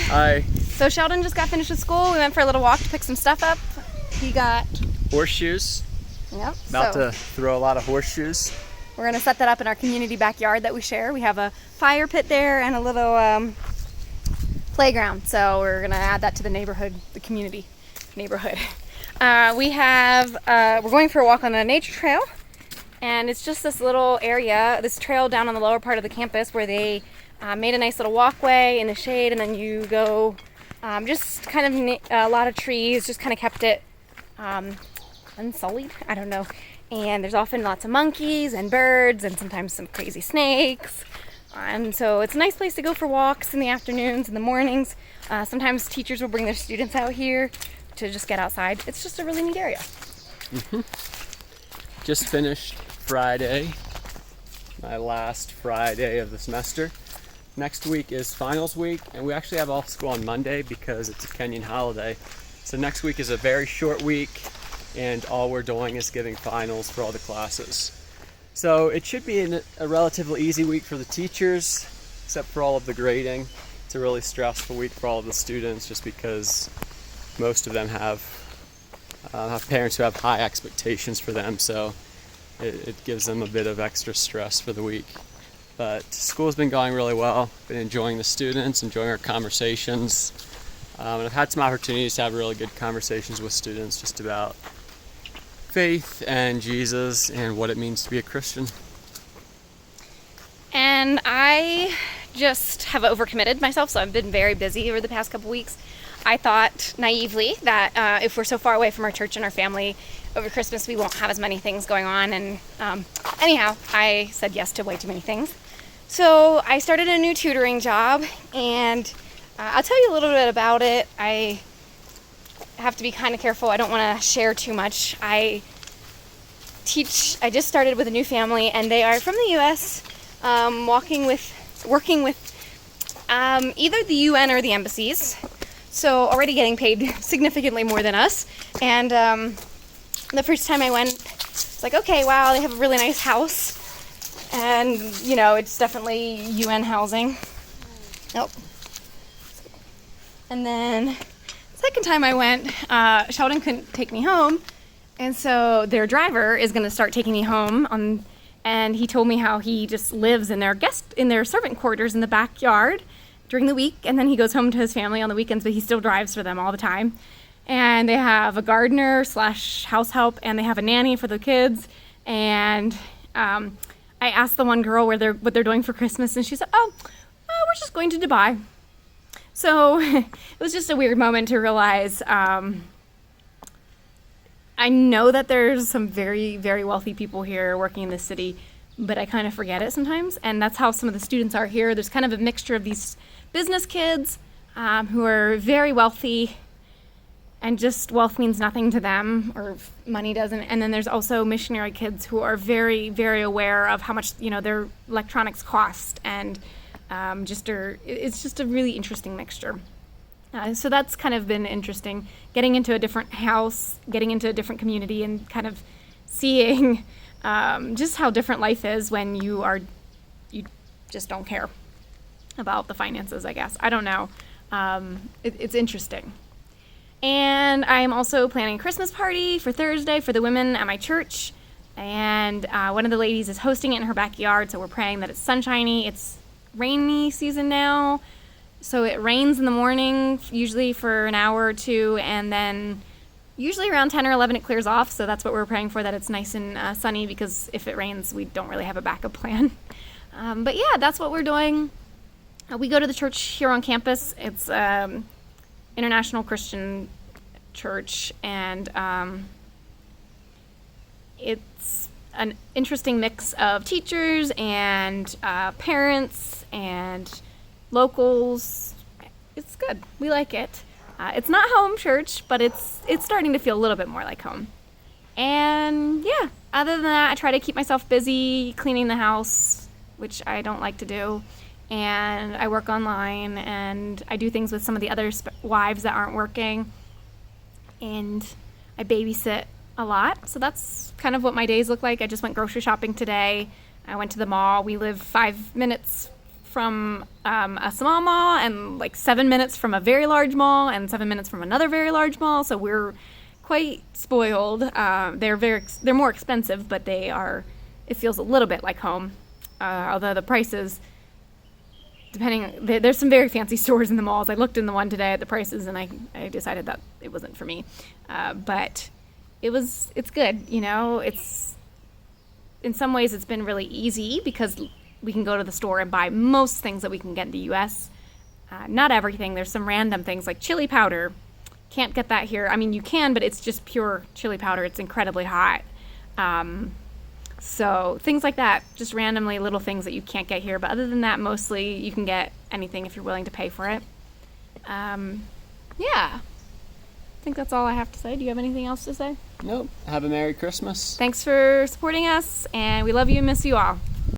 Hi. So Sheldon just got finished with school. We went for a little walk to pick some stuff up. He got Horseshoes. Yep. About to throw a lot of horseshoes. We're going to set that up in our community backyard that we share. We have a fire pit there and a little playground. So we're going to add that to the neighborhood, the community neighborhood. We're going for a walk on a nature trail. And it's just this little area, this trail down on the lower part of the campus where they made a nice little walkway in the shade, and then you go just kind of a lot of trees, just kind of kept it unsullied, I don't know. And there's often lots of monkeys and birds and sometimes some crazy snakes. And so it's a nice place to go for walks in the afternoons and the mornings. Sometimes teachers will bring their students out here to just get outside. It's just a really neat area. Mm-hmm. Just finished Friday, my last Friday of the semester. Next week is finals week, and we actually have off school on Monday because it's a Kenyan holiday. So next week is a very short week, and all we're doing is giving finals for all the classes. So it should be a relatively easy week for the teachers, except for all of the grading. It's a really stressful week for all of the students just because most of them have parents who have high expectations for them, so it gives them a bit of extra stress for the week. But school's been going really well. Been enjoying the students, enjoying our conversations. And I've had some opportunities to have really good conversations with students just about faith and Jesus and what it means to be a Christian. And I just have overcommitted myself, so I've been very busy over the past couple weeks. I thought naively that if we're so far away from our church and our family over Christmas, we won't have as many things going on. And anyhow, I said yes to way too many things. So I started a new tutoring job, and I'll tell you a little bit about it. I have to be kind of careful. I don't want to share too much. I just started with a new family, and they are from the U.S., working with either the UN or the embassies. So already getting paid significantly more than us. And the first time I went, it's like, okay, wow, they have a really nice house. And, it's definitely UN housing. Nope. And then second time I went, Sheldon couldn't take me home. And so their driver is going to start taking me home. And he told me how he just lives in their servant quarters in the backyard during the week, and then he goes home to his family on the weekends, but he still drives for them all the time. And they have a gardener / house help, and they have a nanny for the kids. And I asked the one girl what they're doing for Christmas, and she said, we're just going to Dubai. So it was just a weird moment to realize I know that there's some very, very wealthy people here working in this city, but I kind of forget it sometimes. And that's how some of the students are here. There's kind of a mixture of these business kids who are very wealthy, and just wealth means nothing to them, or money doesn't. And then there's also missionary kids who are very, very aware of how much their electronics cost, and it's just a really interesting mixture. So that's kind of been interesting, getting into a different house, getting into a different community, and kind of seeing just how different life is when you just don't care about the finances, I guess. I don't know. It's interesting. And I'm also planning a Christmas party for Thursday for the women at my church. And one of the ladies is hosting it in her backyard, so we're praying that it's sunshiny. It's rainy season now, so it rains in the morning, usually for an hour or two, and then usually around 10 or 11 it clears off. So that's what we're praying for, that it's nice and sunny, because if it rains, we don't really have a backup plan. But yeah, that's what we're doing. We go to the church here on campus. It's International Christian Church, and it's an interesting mix of teachers and parents and locals. It's good. We like it. It's not home church, but it's starting to feel a little bit more like home. And yeah, other than that, I try to keep myself busy cleaning the house, which I don't like to do. And I work online, and I do things with some of the other wives that aren't working. And I babysit a lot. So that's kind of what my days look like. I just went grocery shopping today. I went to the mall. We live 5 minutes from a small mall and like 7 minutes from a very large mall and 7 minutes from another very large mall. So we're quite spoiled. They're more expensive, but it feels a little bit like home. Although the prices, there's some very fancy stores in the malls. I looked in the one today at the prices, and I decided that it wasn't for me. But it's good. In some ways it's been really easy because we can go to the store and buy most things that we can get in the U.S. Not everything. There's some random things like chili powder. Can't get that here. I mean, you can, but it's just pure chili powder. It's incredibly hot. So things like that, just randomly little things that you can't get here. But other than that, mostly you can get anything if you're willing to pay for it. Yeah. I think that's all I have to say. Do you have anything else to say? Nope. Have a Merry Christmas. Thanks for supporting us, and we love you and miss you all.